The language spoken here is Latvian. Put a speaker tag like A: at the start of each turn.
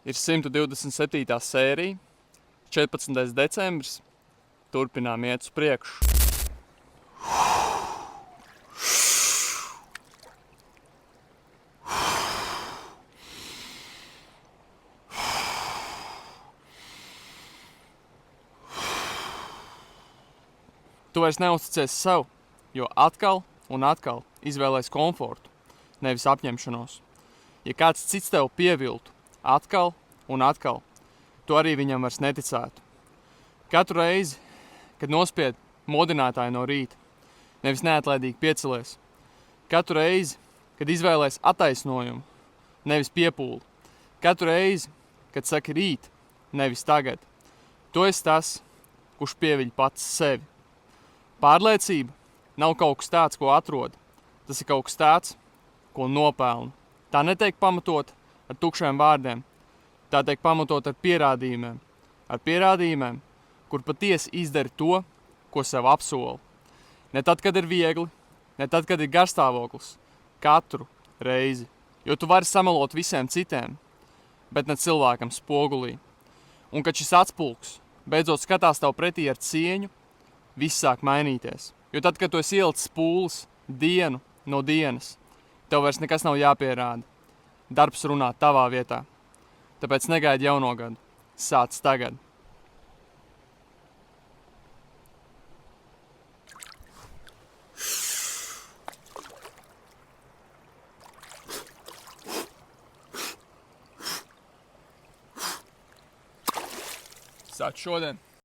A: Ir 127. sērija, 14. decembris. Turpinām iet uz priekšu. Tu vairs neusticies sev, jo atkal un atkal izvēlēs komfortu, nevis apņemšanos. Ja kāds cits tev pieviltu atkal un atkal, tu arī viņam vairs neticētu. Katru reizi, kad nospied modinātāju no rīta, nevis neatlaidīgi piecelies. Katru reizi, kad izvēlēs attaisnojumu, nevis piepūli. Katru reizi, kad saki rīt, nevis tagad. Tu esi tas, kurš pieviļ pats sevi. Pārliecība nav kaut kas tāds, ko atrod. Tas ir kaut kas tāds, ko nopelna. Tā netiek pamatot ar tukšiem vārdiem. Tā tiek pamatot ar pierādījumiem. Ar pierādījumiem, kur patiesi izdari to, ko sev apsoli. Ne tad, kad ir viegli, ne tad, kad ir garstāvoklis. Katru reizi. Jo tu vari samelot visiem citiem, bet ne cilvēkam spogulī. Un kad šis atspulgs beidzot skatās tev pretī ar cieņu, viss sāk mainīties. Jo tad, kad tu esi ielicis pūles dienu no dienas, tev vairs nekas nav jāpierāda. Darbs runā tavā vietā. Tāpēc negaidi jauno gadu. Sāc tagad. Sāc šodien.